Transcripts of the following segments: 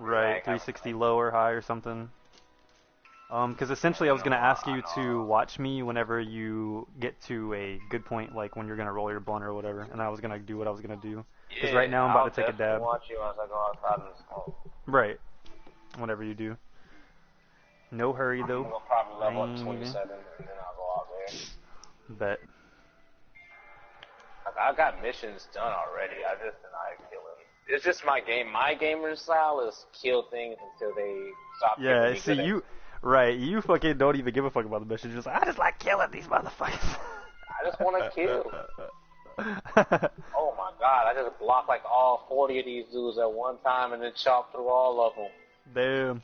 Right, 360 low or high or something. Because essentially I was going to ask you to watch me whenever you get to a good point, like when you're going to roll your blunt or whatever, and I was going to do what I was going to do. Because right now I'm about to take a dab. I'll watch you as I go outside and smoke. Right. Whatever you do. No hurry though. We'll probably level up 27 and then I'll go out there. Bet. Like, I got missions done already. I just deny killing. It's just my game. My gamer style is kill things until they stop. Yeah, see you. Right, you fucking don't even give a fuck about the mission. You're just like, I just like killing these motherfuckers. I just want to kill. Oh my god, I just blocked like all 40 of these dudes at one time and then chopped through all of them. Damn.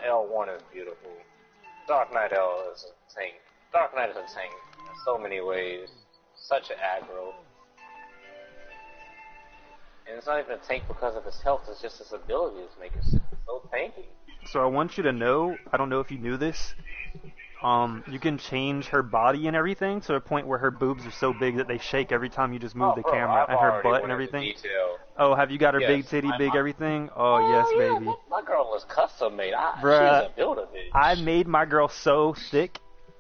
L1 is beautiful. Dark Knight L is a tank. Dark Knight is a tank in so many ways. Such an aggro. And it's not even a tank because of his health, it's just his abilities make it so tanky. So I want you to know, I don't know if you knew this, you can change her body and everything to a point where her boobs are so big that they shake every time you just move the camera, and her butt and everything. Oh, have you got her big titty, big everything? Oh, yes, yeah, baby. My girl was custom made. Bruh, she's a builder, bitch. I made my girl so thick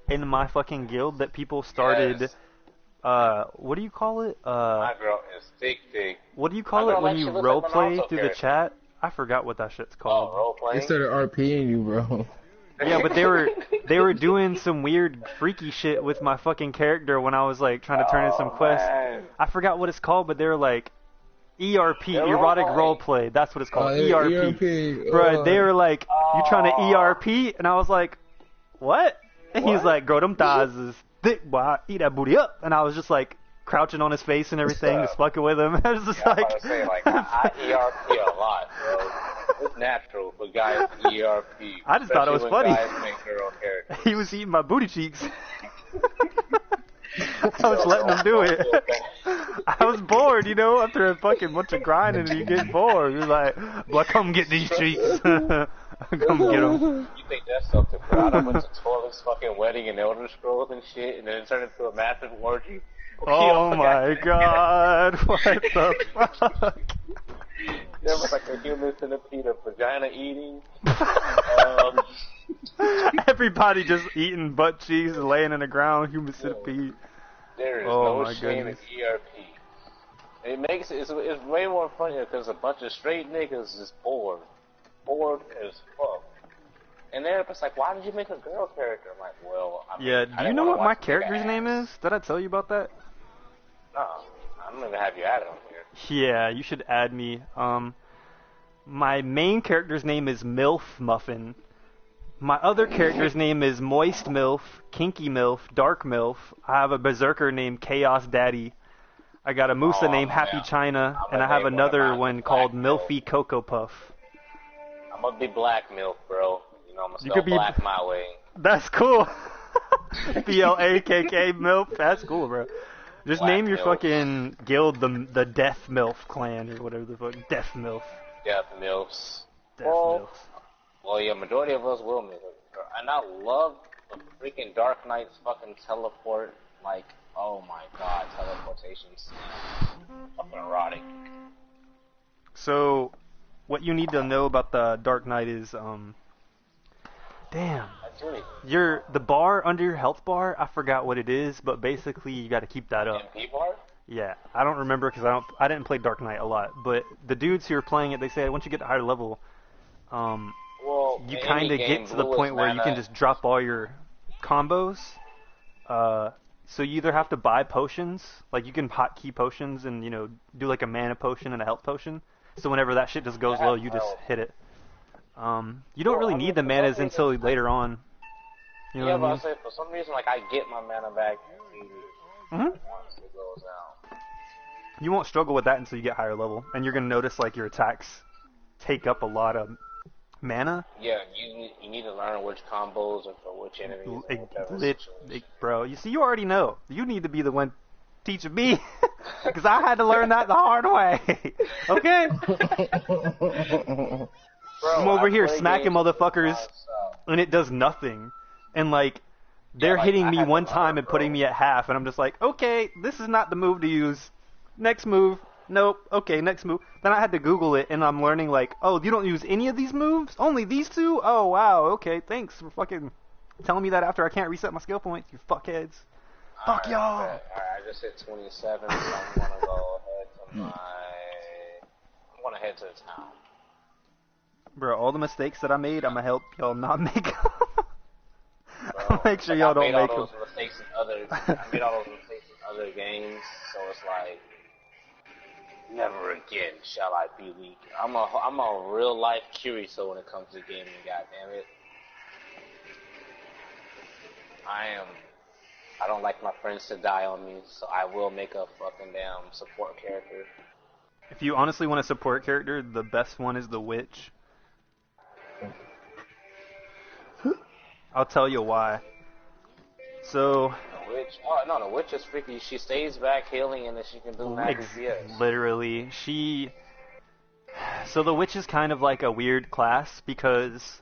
in my fucking guild that people started, what do you call it? My girl is thick. What do you call it when you roleplay through the chat? I forgot what that shit's called. Oh, roleplay? They started RPing you, bro. Yeah, but they were doing some weird freaky shit with my fucking character when I was like trying to turn in some quests. Man. I forgot what it's called, but they were like ERP, erotic roleplay. That's what it's called. ERP. Bro, they were like, you trying to ERP? And I was like, what? And he's like, girl, them thighs is thick, boy. Eat that booty up. And I was just like crouching on his face and everything, just fucking with him. I was just I was say, I ERP a lot, bro. It's natural for guys to ERP. I just thought it was funny. Guys make their own characters. He was eating my booty cheeks. I was letting him do it. I was bored, you know, after a fucking bunch of grinding and you get bored. You're like, well, come get these cheeks. Come get them. You think that's something, bro? I went to Toilet's fucking wedding and Elder Scrolls and shit, and then it turned into a massive orgy. Oh my god, what the fuck? There was like a human centipede of vagina eating. Everybody just eating butt cheeks and laying in the ground, human centipede. There is no shame in ERP. It makes it's way more funny because a bunch of straight niggas is bored as fuck. And they're just like, why did you make a girl character? I'm like, well, I mean, yeah. Do you know what my character's name is? Did I tell you about that? No, I'm gonna have you add it on here. Yeah, you should add me. My main character's name is MILF Muffin. My other character's name is Moist MILF, Kinky MILF, Dark MILF. I have a berserker named Chaos Daddy. I got a Musa named Happy China, and I have another one called Milfy Cocoa Puff. I'm gonna be Black MILF, bro. You know, I'm gonna spell black my way. That's cool. BLAKK MILF. That's cool, bro. Just Black name your MILF. Fucking guild the Death MILF clan or whatever the fuck. Death MILF. Death MILFs. Death MILF. Well, yeah, majority of us will make it. And I love the freaking Dark Knight's fucking teleport. Like, oh my god, teleportations. Fucking erotic. So, what you need to know about the Dark Knight is, damn. The bar under your health bar, I forgot what it is, but basically you got to keep that up. MP bar? Yeah, I don't remember because I didn't play Dark Knight a lot, but the dudes who are playing it, they say once you get to higher level, you kind of get to the point where you can just drop all your combos. So you either have to buy potions, like you can hotkey potions and, you know, do like a mana potion and a health potion. So whenever that shit just goes low, you just hit it. You don't really need the manas until later on. You know what I mean? I'll say for some reason, like, I get my mana back once it goes down. You won't struggle with that until you get higher level, and you're gonna notice like your attacks take up a lot of mana. Yeah, you need to learn which combos and for which enemies. Bro, you see, you already know. You need to be the one teaching me, because I had to learn that the hard way. Okay? Bro, I'm over here smacking motherfuckers, and it does nothing. And like, they're hitting me one time and putting me at half, and I'm just like, okay, this is not the move to use. Next move. Nope. Okay, next move. Then I had to Google it, and I'm learning like, oh, you don't use any of these moves? Only these two? Oh, wow. Okay, thanks for fucking telling me that after I can't reset my skill points, you fuckheads. Fuck y'all. Alright, I just hit 27, so I'm gonna go ahead to my... I'm gonna head to the town. Bro, all the mistakes that I made, I'm gonna help y'all not make them. I'll make sure y'all don't make them. I made all those mistakes in other games, so it's like, never again shall I be weak. I'm a real life Kirito when it comes to gaming, goddammit. I don't like my friends to die on me, so I will make a fucking damn support character. If you honestly want a support character, the best one is the witch. I'll tell you why. So... The witch is freaky. She stays back healing and then she can do magic DS. Literally. So the witch is kind of like a weird class because...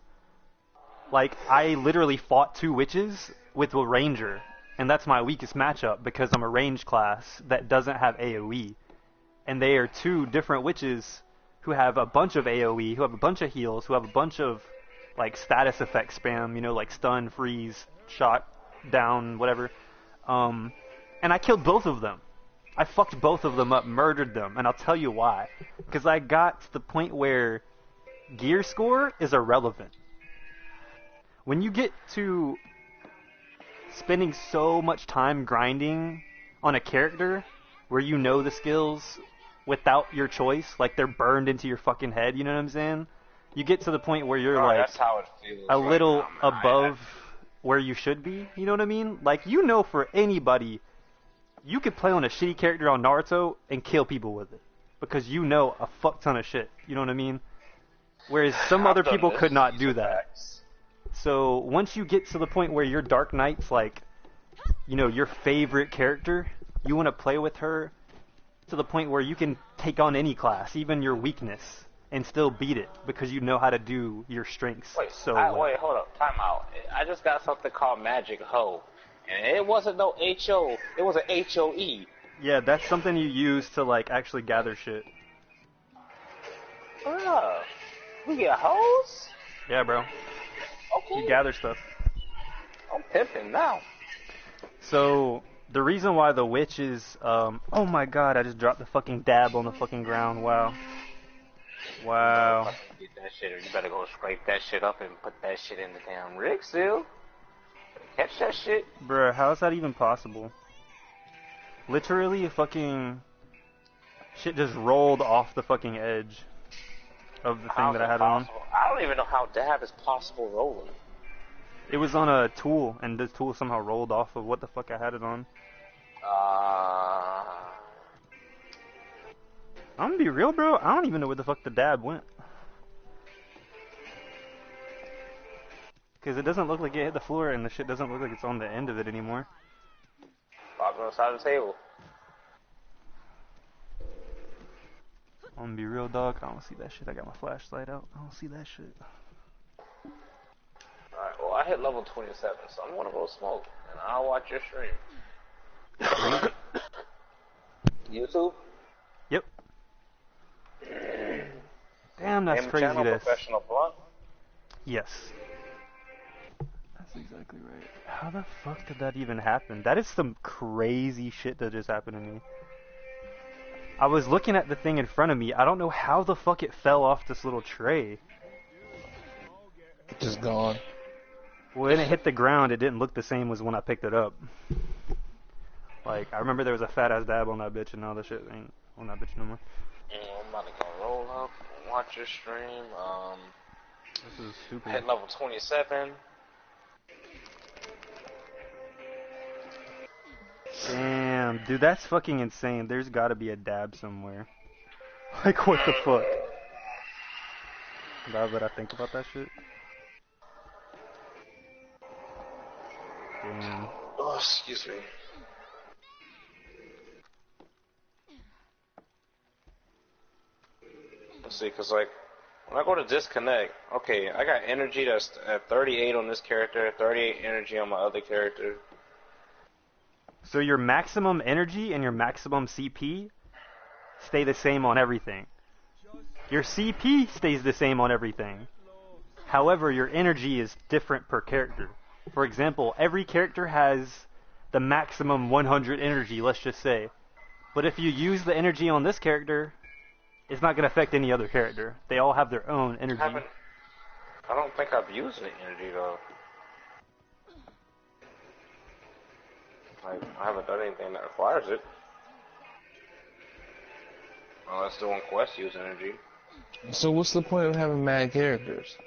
Like, I literally fought 2 witches with a ranger. And that's my weakest matchup because I'm a range class that doesn't have AoE. And they are 2 different witches who have a bunch of AoE, who have a bunch of heals, who have a bunch of like status effect spam, you know, like stun, freeze, shot, down, whatever. And I killed both of them. I fucked both of them up, murdered them, and I'll tell you why. Because I got to the point where gear score is irrelevant. When you get to spending so much time grinding on a character where you know the skills without your choice, like they're burned into your fucking head, you know what I'm saying? You get to the point where you're like that's how it feels a little above where you should be, you know what I mean? Like, you know, for anybody, you could play on a shitty character on Naruto and kill people with it because you know a fuck ton of shit, you know what I mean? Whereas some other people could not do that. So once you get to the point where your Dark Knight's like, you know, your favorite character, you want to play with her to the point where you can take on any class, even your weakness, and still beat it because you know how to do your strengths. Wait, hold up, time out. I just got something called Magic Ho, and it wasn't no HO, it was an HOE. Yeah, that's something you use to like actually gather shit. We get hoes? Yeah, bro. Okay. You gather stuff. I'm pimping now. So the reason why the witch is, oh my god, I just dropped the fucking dab on the fucking ground. Wow. Wow. Get that shit, or you better go scrape that shit up and put that shit in the damn rig seal. Catch that shit. Bruh, how is that even possible? Literally, fucking shit just rolled off the fucking edge of the thing that I had on. I don't even know how dab is possible rolling. It was on a tool, and this tool somehow rolled off of what the fuck I had it on. I'm gonna be real, bro. I don't even know where the fuck the dab went. Because it doesn't look like it hit the floor, and the shit doesn't look like it's on the end of it anymore. Bob's on the side of the table. I'm gonna be real, dog. I don't see that shit. I got my flashlight out. I don't see that shit. Alright, well, I hit level 27, so I'm gonna go smoke, and I'll watch your stream. YouTube? Yep. Damn, that's crazy. Channel, Professional Blunt? Yes. That's exactly right. How the fuck did that even happen? That is some crazy shit that just happened to me. I was looking at the thing in front of me. I don't know how the fuck it fell off this little tray. It's just gone. When it hit the ground, it didn't look the same as when I picked it up. Like, I remember there was a fat-ass dab on that bitch, and now the shit ain't on that bitch no more. I'm about to go roll up, watch your stream. This is super. Hit level 27. Damn, dude, that's fucking insane. There's gotta be a dab somewhere. Like, what the fuck? Now that I think about that shit. Damn. Oh, excuse me. Let's see, cause like, when I go to disconnect, okay, I got energy that's at 38 on this character, 38 energy on my other character. So your maximum energy and your maximum CP stay the same on everything. Your CP stays the same on everything. However, your energy is different per character. For example, every character has the maximum 100 energy, let's just say. But if you use the energy on this character, it's not going to affect any other character. They all have their own energy. I don't think I've used any energy, though. Like, I haven't done anything that requires it. Unless doing quests use energy. So what's the point of having mad characters?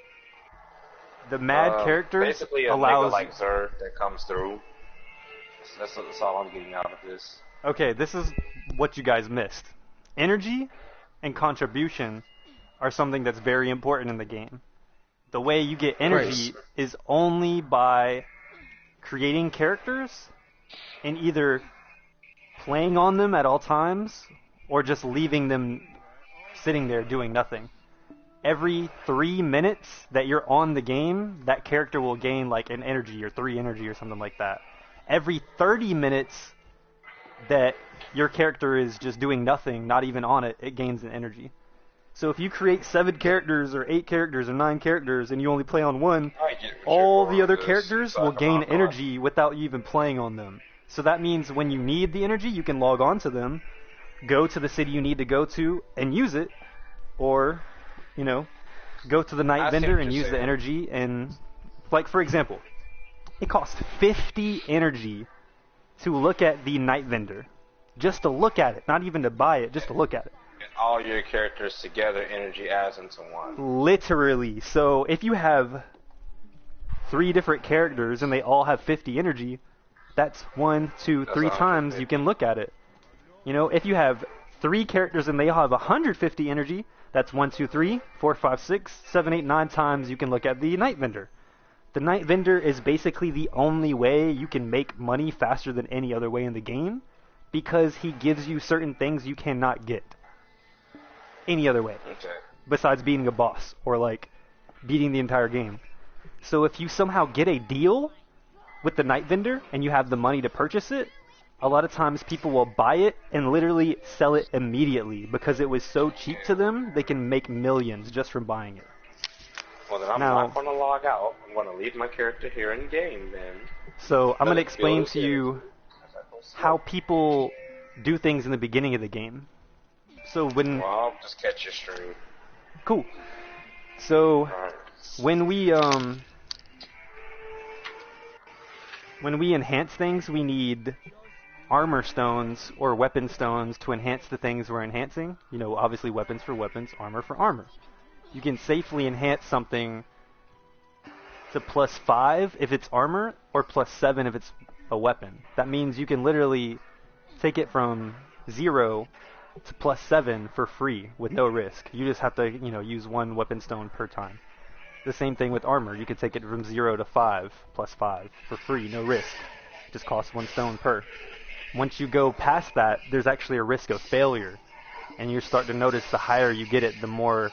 The mad characters basically a allows... nigga like Zerd that comes through. That's all I'm getting out of this. Okay, this is what you guys missed. Energy and contribution are something that's very important in the game. The way you get energy is only by creating characters and either playing on them at all times or just leaving them sitting there doing nothing. Every 3 minutes that you're on the game, that character will gain like an energy or 3 energy or something like that. Every 30 minutes that your character is just doing nothing, not even on it, it gains an energy. So if you create 7 characters or 8 characters or 9 characters and you only play on one, all the other characters will gain energy without you even playing on them. So that means when you need the energy, you can log on to them, go to the city you need to go to and use it, or, you know, go to the night vendor and use the energy. And, like, for example, it costs 50 energy to look at the night vendor. Just to look at it, not even to buy it, just to look at it. And all your characters together, energy adds into one. Literally. So if you have 3 different characters and they all have 50 energy, that's 1, 2, 3 times you can look at it. You know, if you have 3 characters and they all have 150 energy, that's 1, 2, 3, 4, 5, 6, 7, 8, 9 times you can look at the night vendor. The night vendor is basically the only way you can make money faster than any other way in the game, because he gives you certain things you cannot get any other way. Okay. Besides beating a boss or like beating the entire game. So if you somehow get a deal with the night vendor and you have the money to purchase it, a lot of times people will buy it and literally sell it immediately because it was so cheap to them, they can make millions just from buying it. Well, then I'm not going to log out. I'm going to leave my character here in game then. So I'm going to explain to you how people do things in the beginning of the game. So when... Well, I'll just catch your stream. Cool. So when we enhance things, we need armor stones or weapon stones to enhance the things we're enhancing. You know, obviously weapons for weapons, armor for armor. You can safely enhance something to +5 if it's armor or +7 if it's a weapon. That means you can literally take it from 0 to +7 for free with no risk. You just have to, you know, use 1 weapon stone per time. The same thing with armor. You could take it from 0 to 5 +5 for free, no risk. It just costs 1 stone per. Once you go past that, there's actually a risk of failure. And you start to notice the higher you get it, the more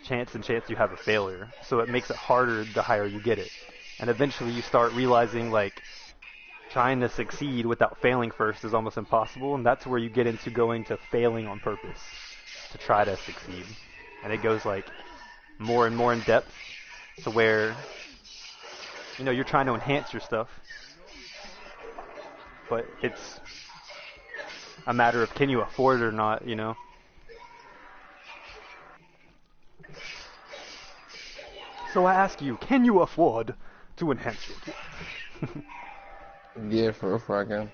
chance you have of failure. So it makes it harder the higher you get it. And eventually you start realizing, like, trying to succeed without failing first is almost impossible, and that's where you get into going to failing on purpose to try to succeed. And it goes, like, more and more in depth to where, you know, you're trying to enhance your stuff, but it's a matter of can you afford it or not, you know. So I ask you, can you afford to enhance your gear? Yeah, for if I can.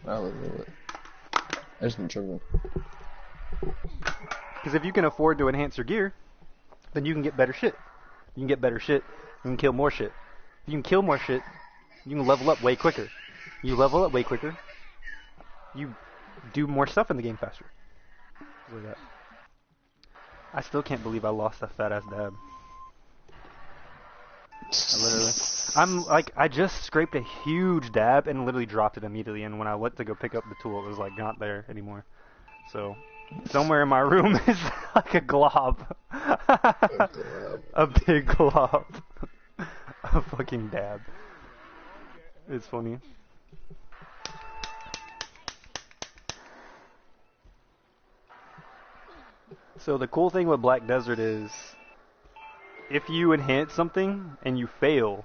I'll do it. I just been tripping. Because if you can afford to enhance your gear, then you can get better shit. You can get better shit. You can kill more shit. If you can kill more shit, you can level up way quicker. You level up way quicker, you do more stuff in the game faster. Look at that. I still can't believe I lost that fat ass dab. I just scraped a huge dab and literally dropped it immediately, and when I went to go pick up the tool, it was like not there anymore. So, somewhere in my room is like a glob. A big glob. A fucking dab. It's funny. So the cool thing with Black Desert is, if you enhance something and you fail,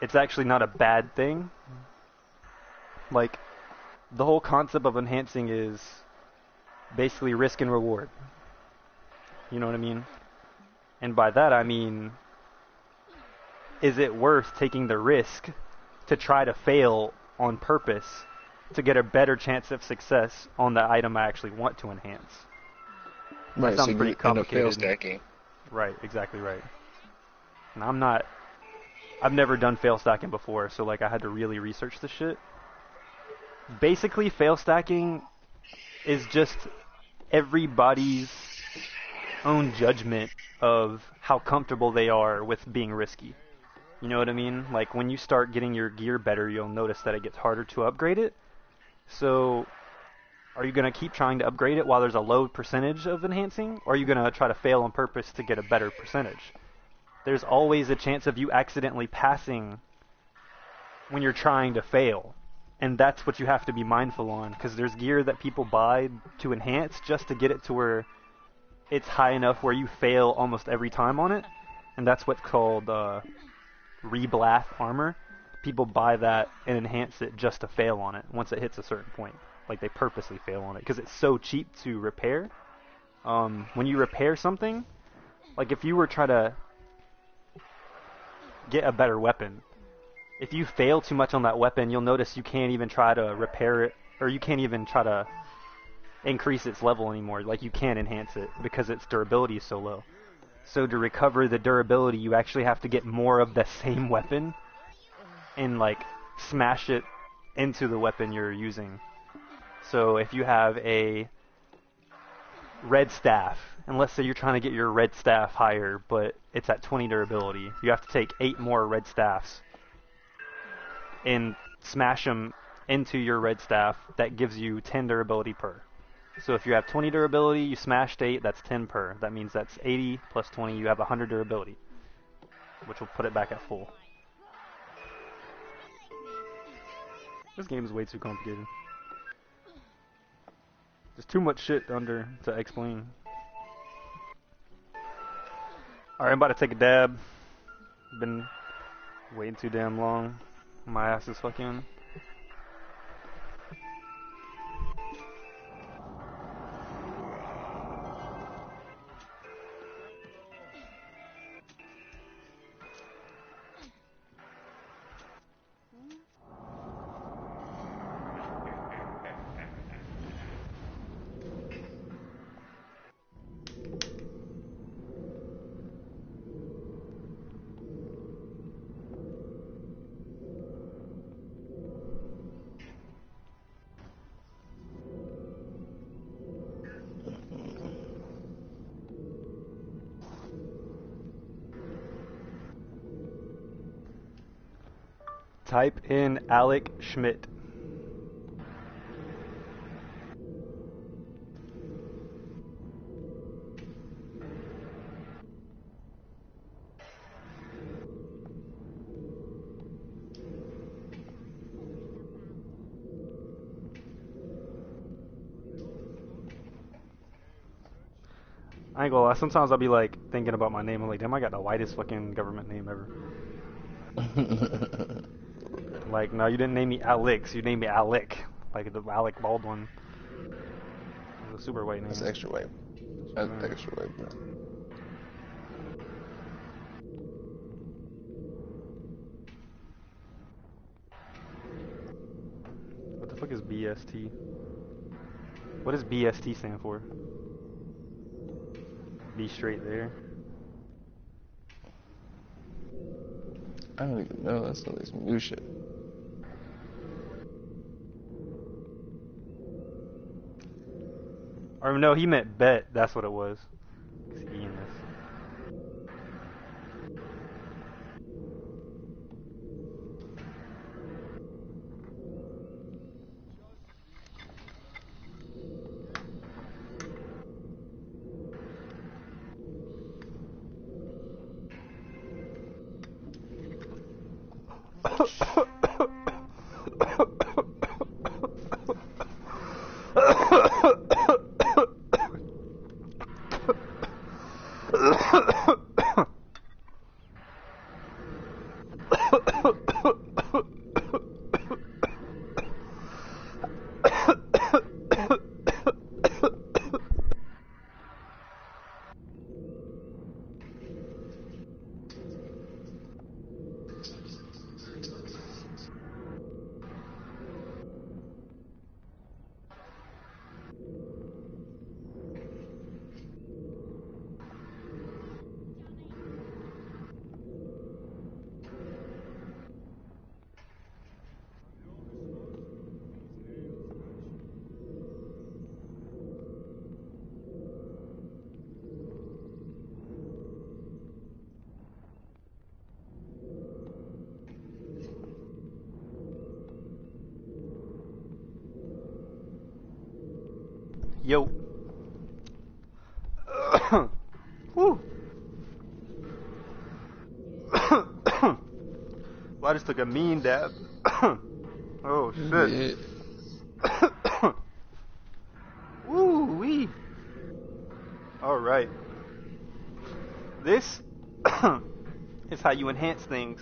it's actually not a bad thing. Like, the whole concept of enhancing is basically risk and reward. You know what I mean? And by that I mean, is it worth taking the risk to try to fail on purpose to get a better chance of success on the item I actually want to enhance? Right, that sounds so pretty you end up complicated. fail stacking. Right, exactly right. And I've never done fail stacking before, so like I had to really research this shit. Basically, fail stacking is just everybody's own judgment of how comfortable they are with being risky. You know what I mean? Like, when you start getting your gear better, you'll notice that it gets harder to upgrade it. So, are you going to keep trying to upgrade it while there's a low percentage of enhancing? Or are you going to try to fail on purpose to get a better percentage? There's always a chance of you accidentally passing when you're trying to fail. And that's what you have to be mindful on, because there's gear that people buy to enhance just to get it to where it's high enough where you fail almost every time on it. And that's what's called reblath armor. People buy that and enhance it just to fail on it once it hits a certain point. Like, they purposely fail on it because it's so cheap to repair. When you repair something, like if you were trying to get a better weapon, if you fail too much on that weapon, you'll notice you can't even try to repair it, or you can't even try to increase its level anymore. Like, you can't enhance it because its durability is so low. So to recover the durability, you actually have to get more of the same weapon and like smash it into the weapon you're using. So if you have a red staff, and let's say you're trying to get your red staff higher, but it's at 20 durability, you have to take 8 more red staffs and smash them into your red staff. That gives you 10 durability per. So if you have 20 durability, you smashed 8, that's 10 per. That means that's 80 plus 20, you have 100 durability, which will put it back at full. This game is way too complicated. There's too much shit to explain. Alright, I'm about to take a dab. Been waiting too damn long. My ass is fucking... Type in Alec Schmidt. I ain't gonna lie, sometimes I'll be like thinking about my name, I'm like, damn, I got the whitest fucking government name ever. Like, no, you didn't name me Alex, you named me Alec. Like the Alec Baldwin. It's a super white name. That's extra white. That's extra white, bro. What the fuck is BST? What does BST stand for? Be straight there. I don't even know. That's all this new shit. Or no, he meant bet. That's what it was. He's eating this. Yo. Woo. Well, I just took a mean dab. Oh shit. Woo wee. Alright. This is how you enhance things.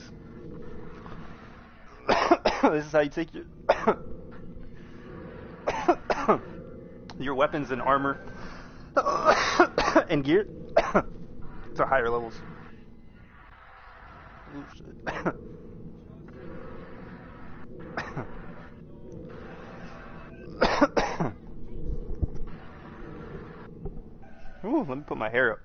This is how you take your weapons and armor and gear to higher levels. Ooh, shit. Ooh, let me put my hair up.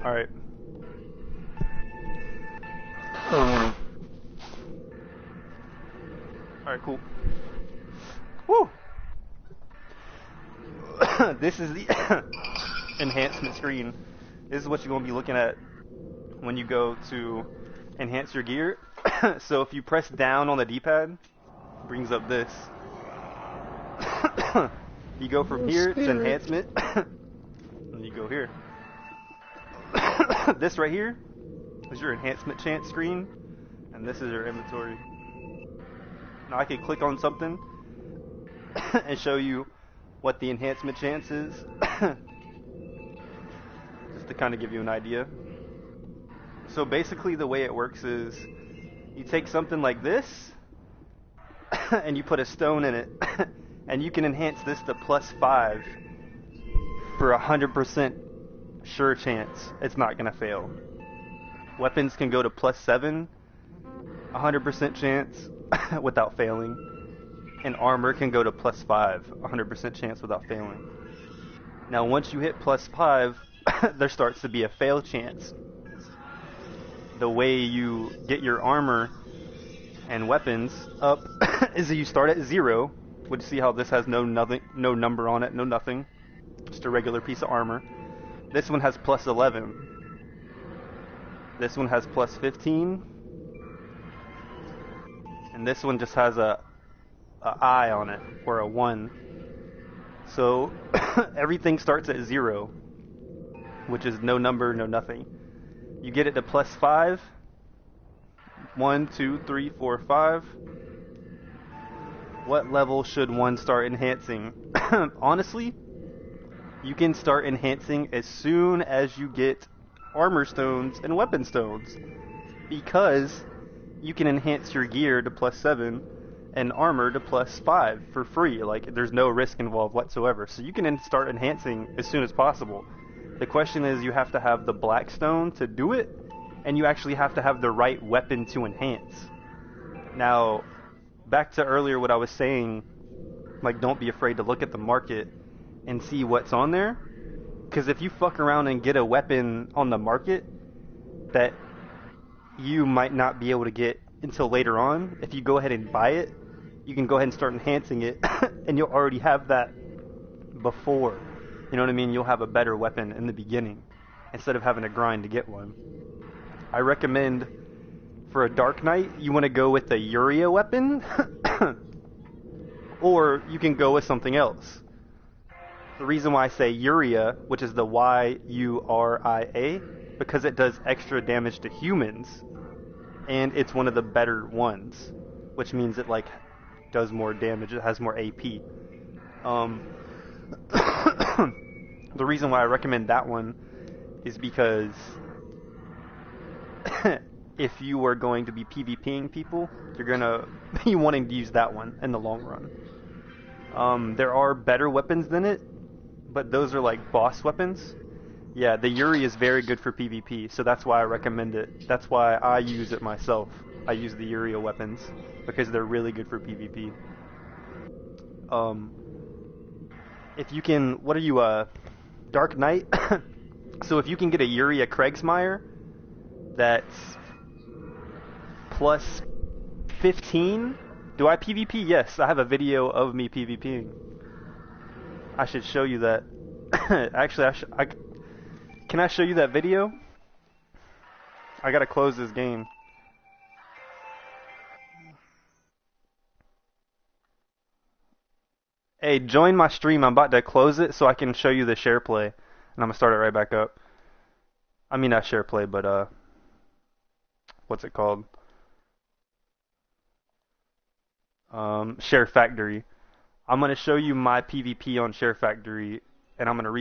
All right. All right, cool. Woo! This is the enhancement screen. This is what you're going to be looking at when you go to enhance your gear. So if you press down on the D-pad, it brings up this. You go from here to enhancement, and you go here. This right here is your enhancement chance screen, and this is your inventory. Now I can click on something and show you what the enhancement chance is, just to kind of give you an idea. So basically the way it works is you take something like this and you put a stone in it and you can enhance this to +5 for 100% sure chance it's not going to fail. Weapons can go to +7, 100% chance without failing, and armor can go to +5, 100% chance without failing. Now once you hit +5, there starts to be a fail chance. The way you get your armor and weapons up is that you start at 0, which see how this has no number on it, no nothing, just a regular piece of armor. This one has +11. This one has +15. And this one just has a I on it, or a 1. So everything starts at 0, which is no number, no nothing. You get it to +5. 1, 2, 3, 4, 5. What level should one start enhancing? Honestly, you can start enhancing as soon as you get armor stones and weapon stones, because you can enhance your gear to +7 and armor to +5 for free. Like, there's no risk involved whatsoever. So you can start enhancing as soon as possible. The question is, you have to have the black stone to do it, and you actually have to have the right weapon to enhance. Now, back to earlier what I was saying, like, don't be afraid to look at the market and see what's on there. Because if you fuck around and get a weapon on the market that you might not be able to get until later on, if you go ahead and buy it, you can go ahead and start enhancing it, and you'll already have that before. You know what I mean? You'll have a better weapon in the beginning, instead of having to grind to get one. I recommend, for a Dark Knight, you want to go with the Uria weapon, Or you can go with something else. The reason why I say Uria, which is the Yuria, because it does extra damage to humans, and it's one of the better ones, which means it like does more damage. It has more AP. The reason why I recommend that one is because if you are going to be PvPing people, you're gonna be wanting to use that one in the long run. There are better weapons than it, but those are like boss weapons. Yeah, the Yuri is very good for PvP, so that's why I recommend it. That's why I use it myself. I use the Yuria weapons because they're really good for PvP. If you can, what are you, Dark Knight? So if you can get a Yuria Kriegsmire that's plus 15, do I PvP? Yes, I have a video of me PvPing. I should show you that. Actually, can I show you that video? I gotta close this game. Hey, join my stream. I'm about to close it so I can show you the share play. And I'm gonna start it right back up. I mean, not share play, but, what's it called? Share Factory. I'm gonna show you my PvP on Share Factory, and I'm gonna